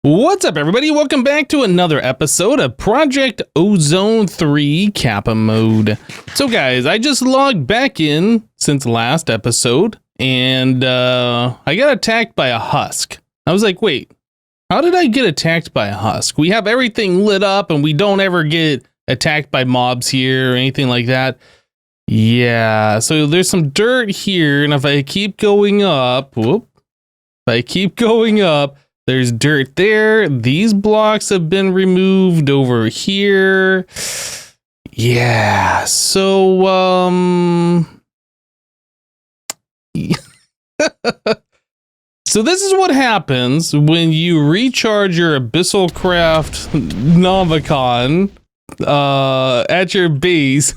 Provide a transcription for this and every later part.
What's up, everybody? Welcome back to another episode of Project Ozone 3 Kappa mode. So guys, I just logged back in since last episode, and I got attacked by a husk. I was like, wait, how did I get attacked by a husk? We have everything lit up and we don't ever get attacked by mobs here or anything like that. Yeah, so there's some dirt here, and if I keep going up, there's dirt there. These blocks have been removed over here. Yeah, so, so this is what happens when you recharge your Abyssal Craft Novicon at your base.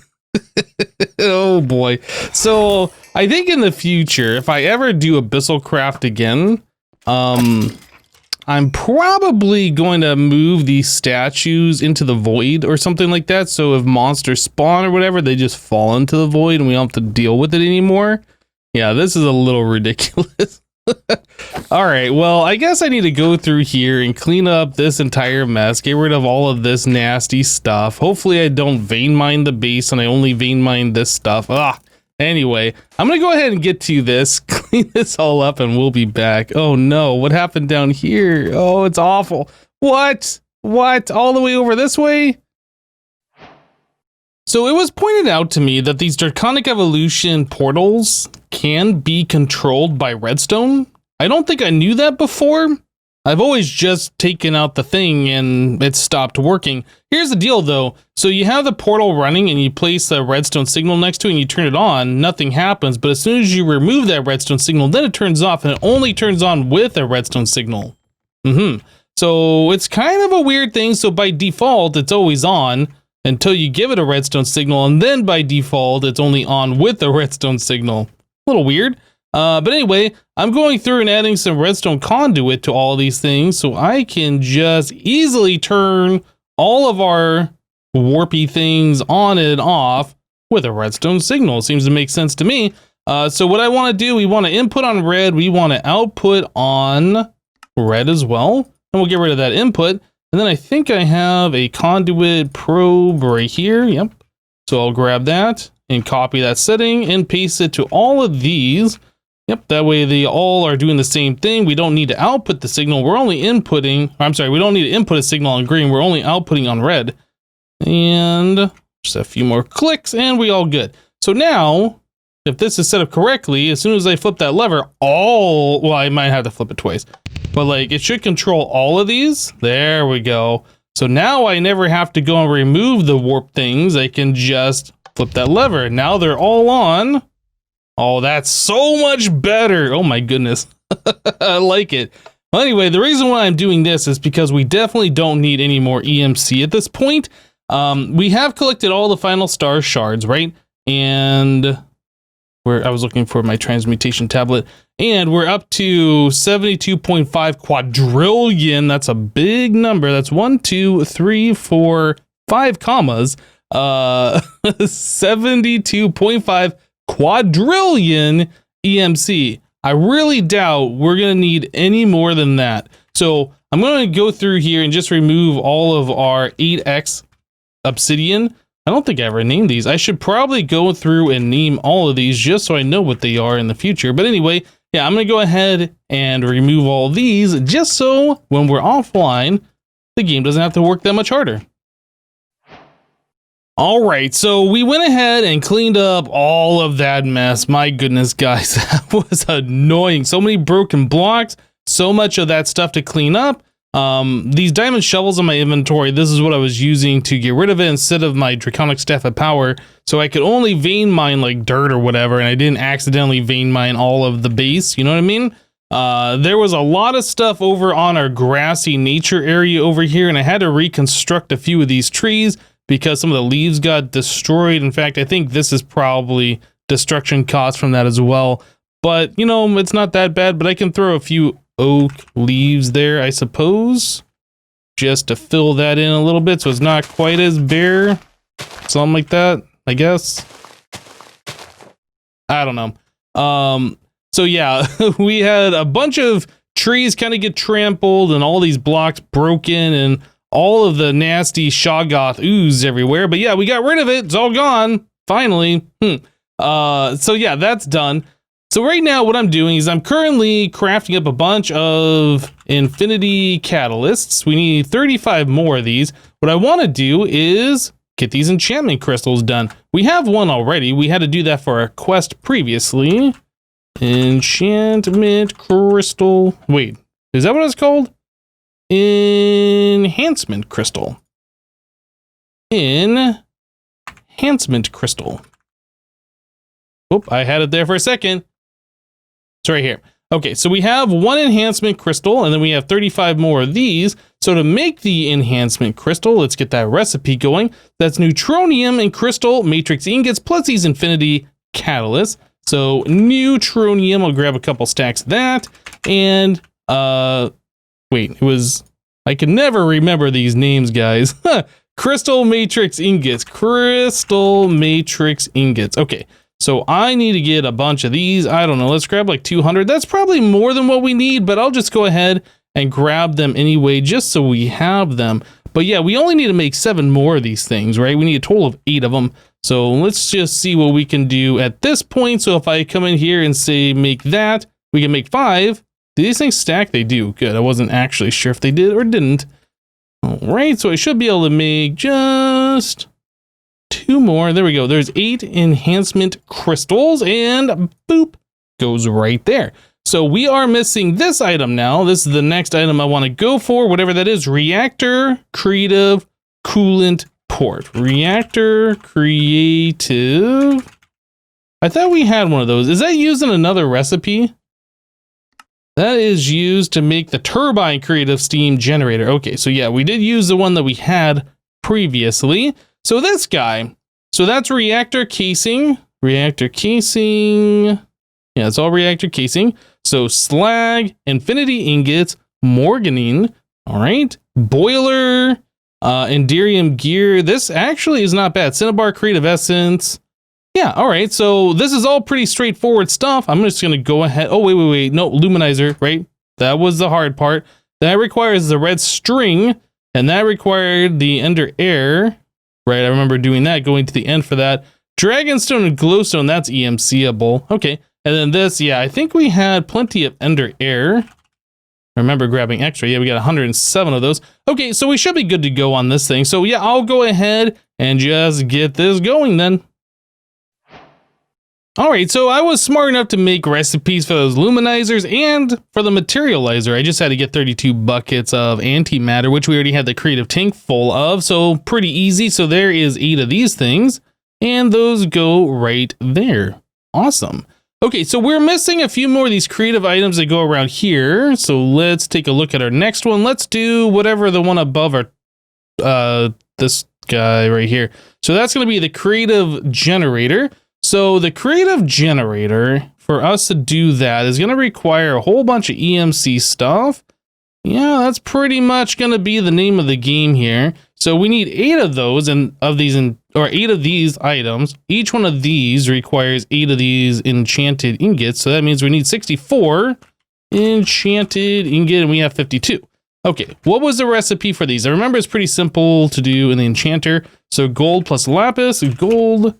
Oh boy. So I think in the future, if I ever do Abyssal Craft again, I'm probably going to move these statues into the void or something like that. So if monsters spawn or whatever, they just fall into the void and we don't have to deal with it anymore. Yeah, this is a little ridiculous. All right, well, I guess I need to go through here and clean up this entire mess, get rid of all of this nasty stuff. Hopefully I don't vein mine the base and I only vein mine this stuff. Anyway, I'm gonna go ahead and get to this, clean this all up, and we'll be back. Oh no, what happened down here? Oh, it's awful. What? All the way over this way? So it was pointed out to me that these Draconic Evolution portals can be controlled by Redstone. I don't think I knew that before. I've always just taken out the thing and it stopped working. Here's the deal though. So you have the portal running and you place a redstone signal next to it and you turn it on, nothing happens. But as soon as you remove that redstone signal, then it turns off, and it only turns on with a redstone signal. So it's kind of a weird thing. So by default, it's always on until you give it a redstone signal, and then by default, it's only on with a redstone signal. A little weird. But anyway, I'm going through and adding some redstone conduit to all these things so I can just easily turn all of our warpy things on and off with a redstone signal. Seems to make sense to me. So what I want to do, we want to input on red, we want to output on red as well, and we'll get rid of that input. And then I think I have a conduit probe right here. Yep. So I'll grab that and copy that setting and paste it to all of these. Yep, that way they all are doing the same thing. We don't need to output the signal. We're only inputting, we don't need to input a signal on green. We're only outputting on red. And just a few more clicks and we all good. So now, if this is set up correctly, as soon as I flip that lever, well, I might have to flip it twice, but like it should control all of these. There we go. So now I never have to go and remove the warp things. I can just flip that lever. Now they're all on. Oh, that's so much better. Oh my goodness. I like it. Well, anyway, the reason why I'm doing this is because we definitely don't need any more EMC at this point. We have collected all the final star shards, right? And I was looking for my transmutation tablet, and we're up to 72.5 quadrillion. That's a big number. That's 1, 2, 3, 4, 5 commas. 72.5 quadrillion EMC. I really doubt we're going to need any more than that. So I'm going to go through here and just remove all of our 8x obsidian. I don't think I ever named these. I should probably go through and name all of these just so I know what they are in the future. But anyway, yeah, I'm going to go ahead and remove all these just so when we're offline, the game doesn't have to work that much harder. All right, so we went ahead and cleaned up all of that mess. My goodness, guys, that was annoying. So many broken blocks, so much of that stuff to clean up. These diamond shovels in my inventory, this is what I was using to get rid of it instead of my draconic staff of power. So I could only vein mine like dirt or whatever, and I didn't accidentally vein mine all of the base, you know what I mean? There was a lot of stuff over on our grassy nature area over here, and I had to reconstruct a few of these trees because some of the leaves got destroyed. In fact, I think this is probably destruction cost from that as well. But, you know, it's not that bad, but I can throw a few oak leaves there, I suppose, just to fill that in a little bit so it's not quite as bare. Something like that, I guess. I don't know. So yeah, we had a bunch of trees kind of get trampled and all these blocks broken and all of the nasty Shoggoth ooze everywhere. But yeah, we got rid of it. It's all gone. Finally. So yeah, that's done. So right now what I'm doing is I'm currently crafting up a bunch of infinity catalysts. We need 35 more of these. What I want to do is get these enchantment crystals done. We have one already. We had to do that for our quest previously. Enchantment crystal. Wait, is that what it's called? Enhancement crystal. Enhancement crystal. Oop, I had it there for a second. It's right here. Okay, so we have one enhancement crystal, and then we have 35 more of these. So to make the enhancement crystal, let's get that recipe going. That's neutronium and crystal matrix ingots plus these infinity catalysts. So neutronium, I'll grab a couple stacks of that. And wait, it was, I can never remember these names, guys. Crystal matrix ingots. Crystal matrix ingots. Okay. So I need to get a bunch of these. I don't know. Let's grab like 200. That's probably more than what we need, but I'll just go ahead and grab them anyway, just so we have them. But yeah, we only need to make 7 more of these things, right? We need a total of 8 of them. So let's just see what we can do at this point. So if I come in here and say make that, we can make 5. Do these things stack? They do. Good. I wasn't actually sure if they did or didn't. All right. So I should be able to make just 2 more. There we go. There's 8 enhancement crystals and boop, goes right there. So we are missing this item now. This is the next item I want to go for, whatever that is. Reactor creative coolant port. Reactor creative. I thought we had one of those. Is that used in another recipe? That is used to make the turbine creative steam generator. Okay, so yeah, we did use the one that we had previously. So this guy, so that's reactor casing. Reactor casing. Yeah, it's all reactor casing. So slag, infinity ingots, morganine. All right. Boiler, enderium gear. This actually is not bad. Cinnabar creative essence. Yeah, all right. So this is all pretty straightforward stuff. I'm just going to go ahead. Oh, wait. No, luminizer, right? That was the hard part. That requires the red string, and that required the ender air. Right, I remember doing that, going to the end for that. Dragonstone and glowstone, that's EMC-able. Okay, and then this, yeah, I think we had plenty of ender air. I remember grabbing extra. Yeah, we got 107 of those. Okay, so we should be good to go on this thing. So yeah, I'll go ahead and just get this going then. All right, so I was smart enough to make recipes for those luminizers and for the materializer. I just had to get 32 buckets of antimatter, which we already had the creative tank full of, so pretty easy. So there is 8 of these things, and those go right there. Awesome. Okay, so we're missing a few more of these creative items that go around here. So let's take a look at our next one. Let's do whatever the one above our, this guy right here. So that's going to be the creative generator. So the creative generator, for us to do that, is going to require a whole bunch of EMC stuff. Yeah, that's pretty much going to be the name of the game here. So we need 8 of those and of these, or 8 of these items. Each one of these requires 8 of these enchanted ingots. So that means we need 64 enchanted ingot, and we have 52. Okay, what was the recipe for these? I remember it's pretty simple to do in the enchanter. So gold plus lapis, gold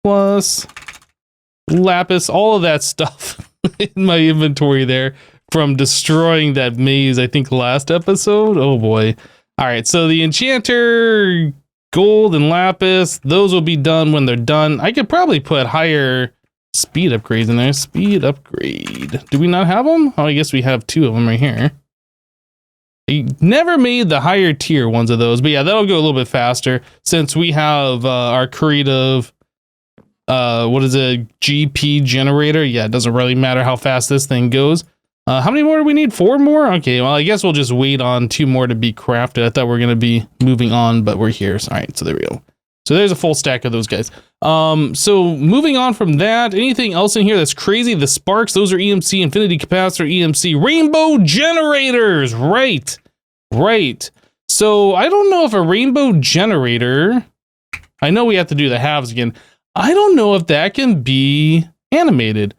plus lapis, all of that stuff in my inventory there from destroying that maze, I think last episode. Oh boy. All right, so the enchanter, gold and lapis, those will be done when they're done. I could probably put higher speed upgrades in there. Speed upgrade. Do we not have them? Oh, I guess we have 2 of them right here. I never made the higher tier ones of those, but yeah, that'll go a little bit faster since we have our creative what is it, GP generator. Yeah, it doesn't really matter how fast this thing goes. How many more do we need? 4 more? Okay, well, I guess we'll just wait on 2 more to be crafted. I thought we were going to be moving on, but we're here. All right, so there we go. So there's a full stack of those guys. So moving on from that, anything else in here that's crazy? The sparks, those are EMC, infinity capacitor, EMC, rainbow generators. Right. So I don't know if a rainbow generator, I know we have to do the halves again. I don't know if that can be animated.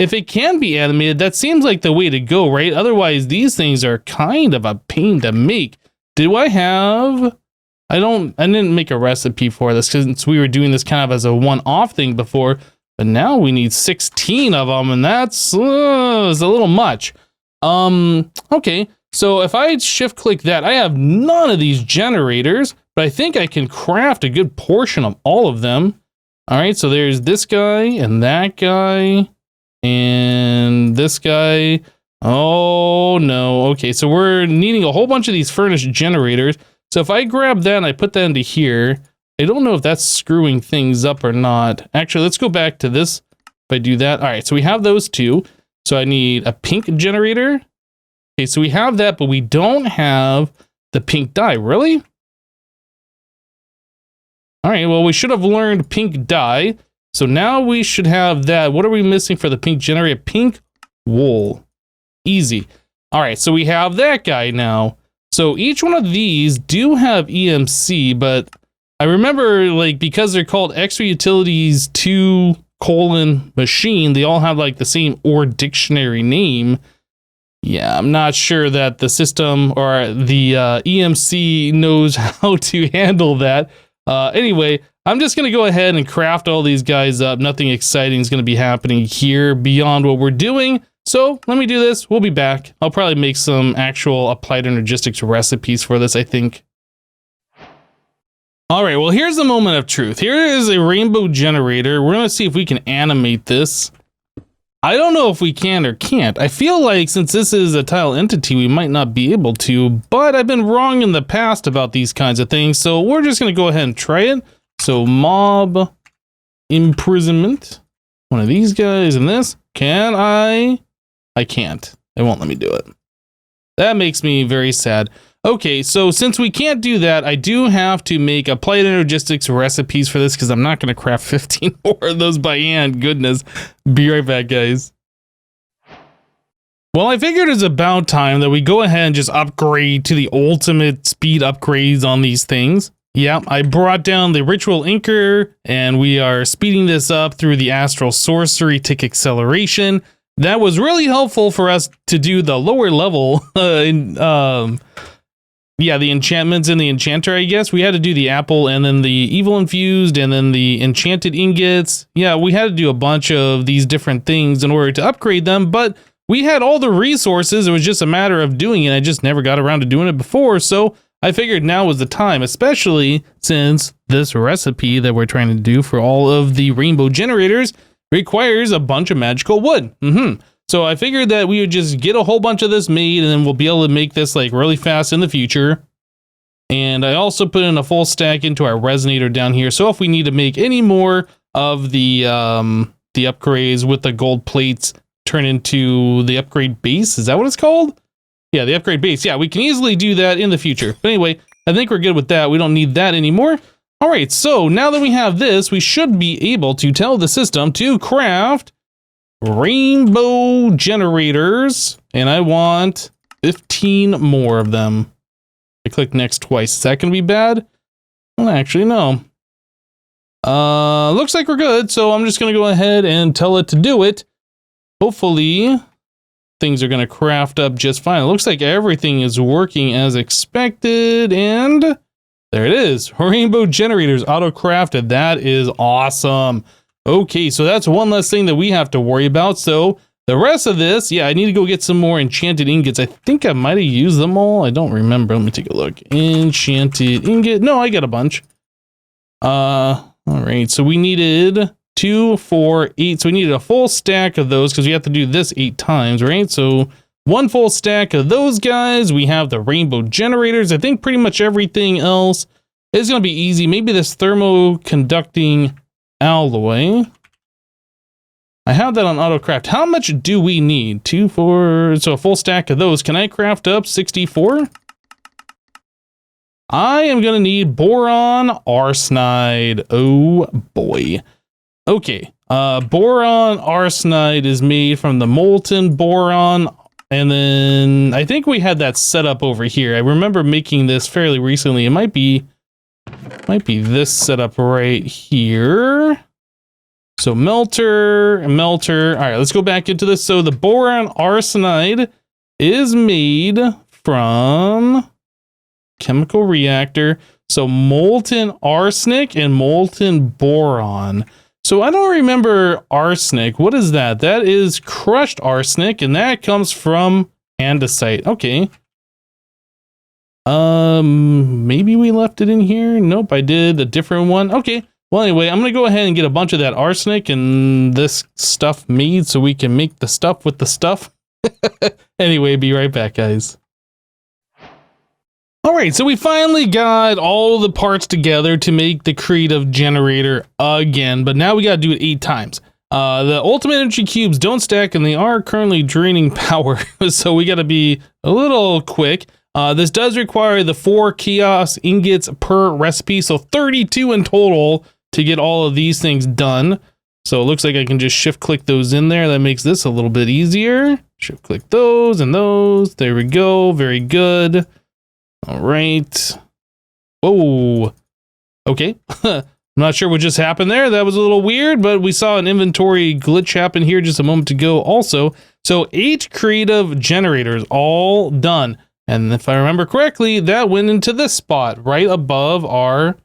if it can be animated, that seems like the way to go, right? Otherwise, these things are kind of a pain to make. Do I have... I didn't make a recipe for this because we were doing this kind of as a one-off thing before, but now we need 16 of them, and that's is a little much. Okay, so if I shift-click that, I have none of these generators, but I think I can craft a good portion of all of them. All right, so there's this guy, and that guy, and this guy. Oh, no. Okay, so we're needing a whole bunch of these furnace generators. So if I grab that and I put that into here, I don't know if that's screwing things up or not. Actually, let's go back to this. If I do that. All right, so we have those two. So I need a pink generator. Okay, so we have that, but we don't have the pink dye. Really? All right, well, we should have learned pink dye. So now we should have that. What are we missing for the pink generator? Pink wool. Easy. All right, so we have that guy now. So each one of these do have EMC, but I remember, like, because they're called Extra Utilities 2 : machine, they all have like the same OR dictionary name. Yeah, I'm not sure that the system or the EMC knows how to handle that. Anyway, I'm just going to go ahead and craft all these guys up. Nothing exciting is going to be happening here beyond what we're doing. So let me do this. We'll be back. I'll probably make some actual applied energistics recipes for this, I think. All right, well, here's the moment of truth. Here is a rainbow generator. We're going to see if we can animate this. I don't know if we can or can't. I feel like since this is a tile entity, we might not be able to, but I've been wrong in the past about these kinds of things, so we're just going to go ahead and try it. So mob imprisonment. One of these guys and this. Can I can't. It won't let me do it. That makes me very sad. Okay, so since we can't do that, I do have to make applied energistics recipes for this because I'm not going to craft 15 more of those by hand. Goodness. Be right back, guys. Well, I figured it's about time that we go ahead and just upgrade to the ultimate speed upgrades on these things. Yeah, I brought down the ritual inker, and we are speeding this up through the astral sorcery tick acceleration. That was really helpful for us to do the lower level, yeah, the enchantments in the enchanter, I guess. We had to do the apple and then the evil infused and then the enchanted ingots. Yeah, we had to do a bunch of these different things in order to upgrade them, but we had all the resources. It was just a matter of doing it. I just never got around to doing it before, so I figured now was the time, especially since this recipe that we're trying to do for all of the rainbow generators requires a bunch of magical wood. So I figured that we would just get a whole bunch of this made and then we'll be able to make this like really fast in the future. And I also put in a full stack into our resonator down here. So if we need to make any more of the upgrades with the gold plates turn into the upgrade base, is that what it's called? Yeah, the upgrade base. Yeah, we can easily do that in the future. But anyway, I think we're good with that. We don't need that anymore. All right, so now that we have this, we should be able to tell the system to craft rainbow generators, and I want 15 more of them. I click next twice. Is that going to be bad? Well, actually, no. Looks like we're good, so I'm just going to go ahead and tell it to do it. Hopefully, things are going to craft up just fine. It looks like everything is working as expected, and there it is. Rainbow generators auto-crafted. That is awesome. Okay, so that's one less thing that we have to worry about. So the rest of this, yeah, I need to go get some more enchanted ingots. I think I might have used them all. I don't remember. Let me take a look. Enchanted ingot. No, I got a bunch. All right, so we needed 2, 4, 8. So we needed a full stack of those because we have to do this 8 times, right? So one full stack of those guys. We have the rainbow generators. I think pretty much everything else is going to be easy. Maybe this thermoconducting alloy. I have that on auto craft. How much do we need? 2, 4, so a full stack of those. Can I craft up 64? I am going to need boron arsenide. Oh boy. Okay. Boron arsenide is made from the molten boron. And then I think we had that set up over here. I remember making this fairly recently. It might be this setup right here. So melter, melter. All right, let's go back into this. So the boron arsenide is made from chemical reactor. So molten arsenic and molten boron. So I don't remember arsenic. What is that? That is crushed arsenic, and that comes from andesite. Okay. Maybe we left it in here. Nope, I did a different one. Okay. Well, anyway, I'm going to go ahead and get a bunch of that arsenic and this stuff made so we can make the stuff with the stuff. Anyway, be right back, guys. All right, so we finally got all the parts together to make the creative generator again, but now we got to do it 8 times. The ultimate energy cubes don't stack and they are currently draining power, so we got to be a little quick. This does require the 4 chaos ingots per recipe, so 32 in total to get all of these things done. So it looks like I can just shift click those in there. That makes this a little bit easier. Shift click those and those. There we go. Very good. All right. Whoa. Okay. I'm not sure what just happened there. That was a little weird, but we saw an inventory glitch happen here just a moment ago also. So 8 creative generators all done. And if I remember correctly, that went into this spot right above our,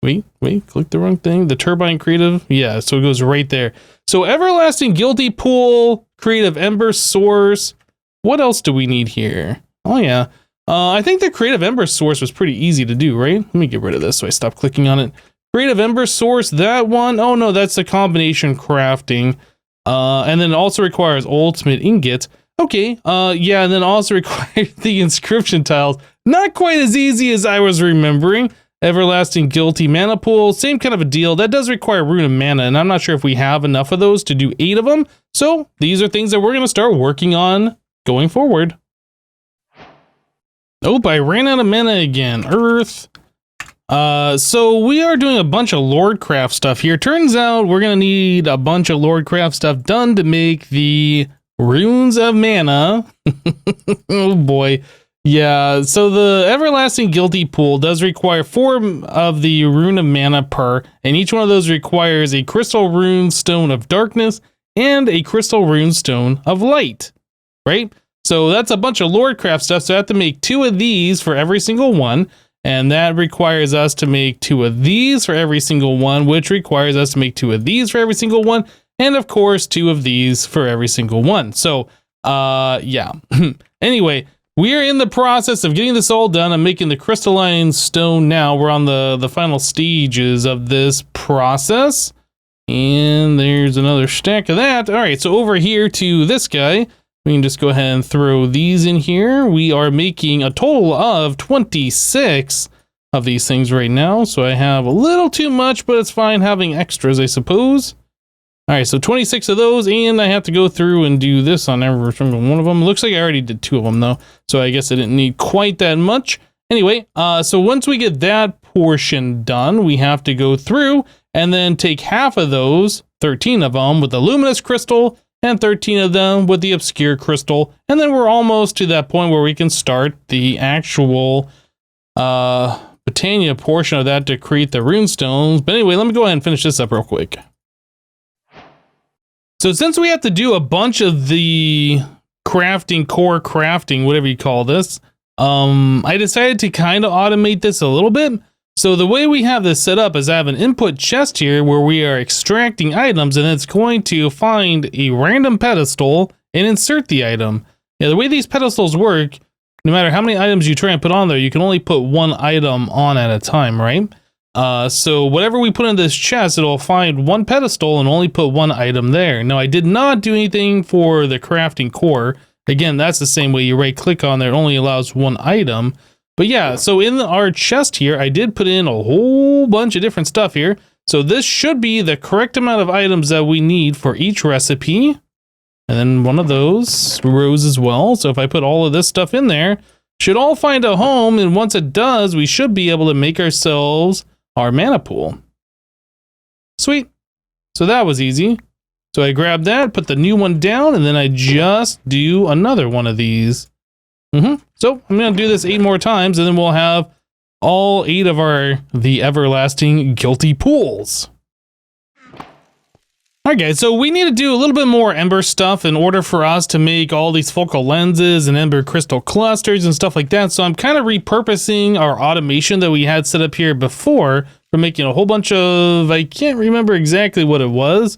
wait, click the wrong thing. The turbine creative. Yeah, so it goes right there. So everlasting guilty pool, creative ember source. What else do we need here? Oh yeah. I think the creative ember source was pretty easy to do, right? Let me get rid of this so I stop clicking on it. Creative ember source, that one. Oh no, that's the combination crafting. And then it also requires ultimate ingots. Okay, yeah, and then also requires the inscription tiles. Not quite as easy as I was remembering. Everlasting guilty mana pool, same kind of a deal. That does require rune of mana, and I'm not sure if we have enough of those to do 8 of them. So these are things that we're going to start working on going forward. Oh, I ran out of mana again. Earth. So we are doing a bunch of Lordcraft stuff here. Turns out we're going to need a bunch of Lordcraft stuff done to make the runes of mana. Oh boy. Yeah, so the everlasting guilty pool does require 4 of the rune of mana per, and each one of those requires a crystal rune stone of darkness and a crystal rune stone of light, right? So that's a bunch of Lordcraft stuff, so I have to make 2 of these for every single one, and that requires us to make 2 of these for every single one, which requires us to make 2 of these for every single one, and of course 2 of these for every single one. So, yeah. Anyway, we are in the process of getting this all done. I'm making the crystalline stone now. We're on the final stages of this process. And there's another stack of that. All right, so over here to this guy, we can just go ahead and throw these in here. We are making a total of 26 of these things right now. So I have a little too much, but it's fine having extras, I suppose. All right, so 26 of those, and I have to go through and do this on every single one of them. Looks like I already did 2 of them, though, so I guess I didn't need quite that much. Anyway, so once we get that portion done, we have to go through and then take half of those, 13 of them, with the luminous crystal, and 13 of them with the obscure crystal, and then we're almost to that point where we can start the actual Botania portion of that to create the rune stones. But anyway, let me go ahead and finish this up real quick. So since we have to do a bunch of the crafting, core crafting, whatever you call this, I decided to kind of automate this a little bit. So the way we have this set up is I have an input chest here where we are extracting items, and it's going to find a random pedestal and insert the item. Yeah, the way these pedestals work, no matter how many items you try and put on there, you can only put 1 item on at a time, right? So whatever we put in this chest, it'll find 1 pedestal and only put 1 item there. Now, I did not do anything for the crafting core. Again, that's the same way. You right click on there, it only allows 1 item. But yeah, so in our chest here, I did put in a whole bunch of different stuff here. So this should be the correct amount of items that we need for each recipe. And then one of those rows as well. So if I put all of this stuff in there, should all find a home. And once it does, we should be able to make ourselves our mana pool. Sweet. So that was easy. So I grab that, put the new one down, and then I just do another one of these. So I'm going to do this 8 more times, and then we'll have all 8 of the everlasting guilty pools. All right, guys, so we need to do a little bit more ember stuff in order for us to make all these focal lenses and ember crystal clusters and stuff like that. So I'm kind of repurposing our automation that we had set up here before for making a whole bunch of, I can't remember exactly what it was.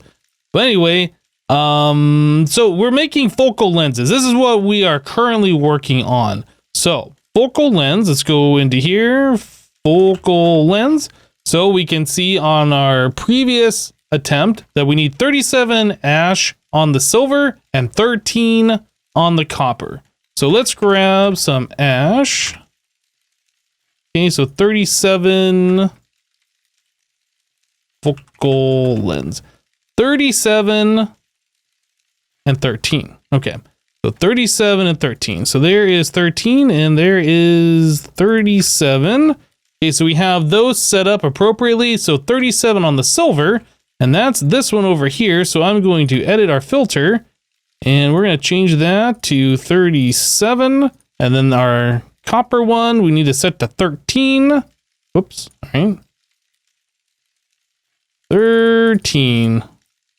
But anyway, so we're making focal lenses. This is what we are currently working on. So focal lens, let's go into here, focal lens. So we can see on our previous attempt that we need 37 ash on the silver and 13 on the copper. So let's grab some ash. Okay, so 37 focal lens. 37 and 13. Okay, so 37 and 13. So there is 13 and there is 37. Okay, so we have those set up appropriately. So 37 on the silver. And that's this one over here. So I'm going to edit our filter and we're going to change that to 37. And then our copper one, we need to set to 13. Whoops. All right. 13.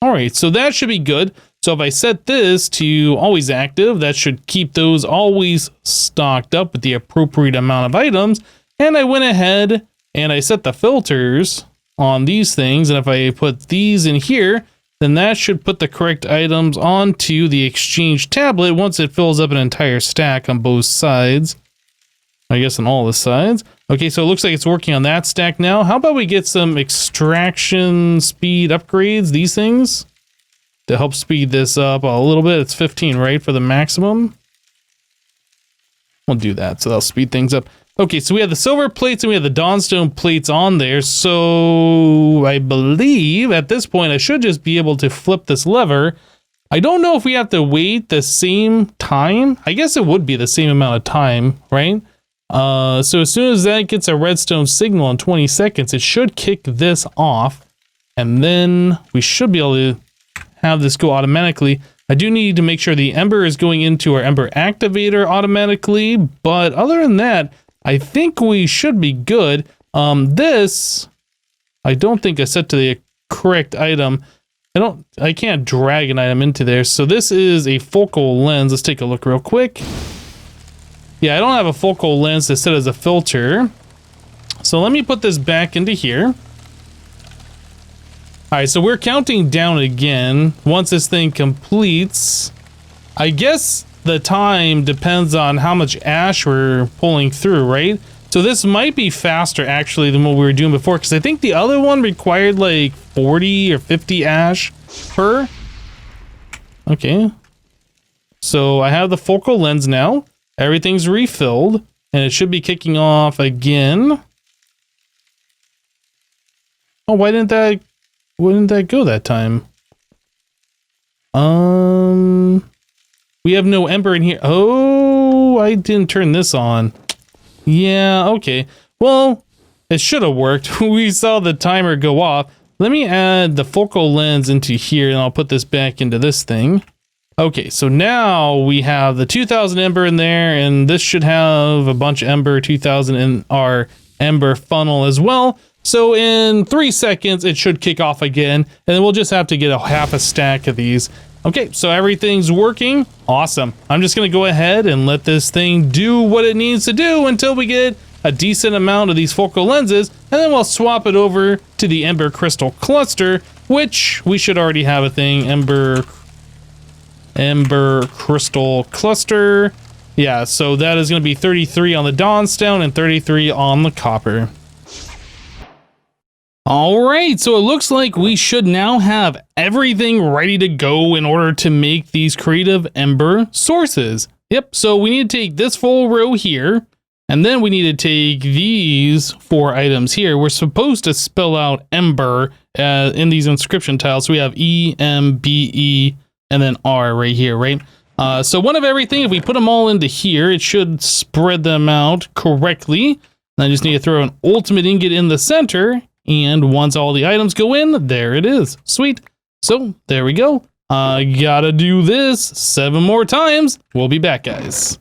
All right. So that should be good. So if I set this to always active, that should keep those always stocked up with the appropriate amount of items. And I went ahead and I set the filters on these things, and if I put these in here, then that should put the correct items onto the exchange tablet once it fills up an entire stack on both sides. I guess on all the sides. Okay, so it looks like it's working on that stack now. How about we get some extraction speed upgrades, these things, to help speed this up a little bit. It's 15, right, for the maximum? We'll do that, so that'll speed things up. Okay, so we have the silver plates and we have the dawnstone plates on there. So I believe at this point I should just be able to flip this lever. I don't know if we have to wait the same time. I guess it would be the same amount of time, right? So as soon as that gets a redstone signal in 20 seconds, it should kick this off. And then we should be able to have this go automatically. I do need to make sure the ember is going into our ember activator automatically. But other than that, I think we should be good. This, I don't think I set to the correct item. I can't drag an item into there. So this is a focal lens. Let's take a look real quick. Yeah, I don't have a focal lens to set as a filter. So let me put this back into here. All right, so we're counting down again. Once this thing completes, I guess the time depends on how much ash we're pulling through, right? So this might be faster actually than what we were doing before, because I think the other one required like 40 or 50 ash per. Okay. So I have the focal lens now. Everything's refilled and it should be kicking off again. Oh, why didn't that go that time? We have no ember in here. Oh, I didn't turn this on. Yeah, okay. Well, it should have worked. We saw the timer go off. Let me add the focal lens into here and I'll put this back into this thing. Okay, so now we have the 2000 ember in there and this should have a bunch of ember 2000 in our ember funnel as well. So in 3 seconds, it should kick off again and then we'll just have to get a half a stack of these. Okay, so everything's working. Awesome. I'm just going to go ahead and let this thing do what it needs to do until we get a decent amount of these focal lenses, and then we'll swap it over to the ember crystal cluster, which we should already have a thing. Ember crystal cluster. Yeah, so that is going to be 33 on the dawnstone and 33 on the copper. All right, so it looks like we should now have everything ready to go in order to make these creative ember sources. Yep, so we need to take this full row here, and then we need to take these 4 items here. We're supposed to spell out ember in these inscription tiles. So we have E, M, B, E, and then R right here, right? So one of everything, if we put them all into here, it should spread them out correctly. I just need to throw an ultimate ingot in the center. And once all the items go in, there it is. Sweet. So there we go. I gotta do this 7 more times. We'll be back, guys.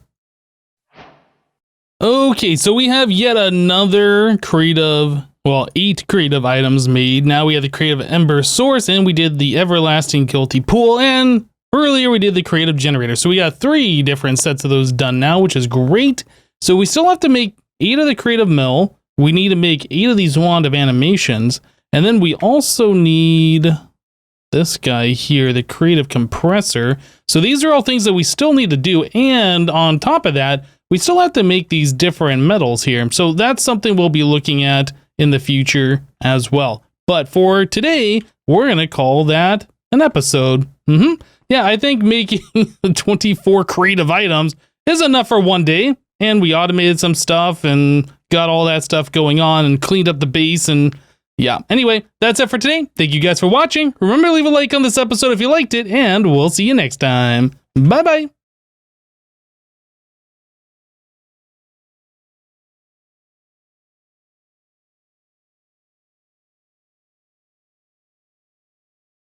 Okay, so we have yet another creative well, 8 creative items made. Now we have the creative ember source, and we did the everlasting guilty pool, and earlier we did the creative generator. So we got 3 different sets of those done now, which is great. So we still have to make 8 of the creative mill. We need to make 8 of these wand of animations. And then we also need this guy here, the creative compressor. So these are all things that we still need to do. And on top of that, we still have to make these different metals here. So that's something we'll be looking at in the future as well. But for today, we're going to call that an episode. Yeah, I think making 24 creative items is enough for one day. And we automated some stuff and got all that stuff going on and cleaned up the base. And yeah, anyway, that's it for today. Thank you guys for watching. Remember to leave a like on this episode if you liked it, and we'll see you next time. Bye-bye.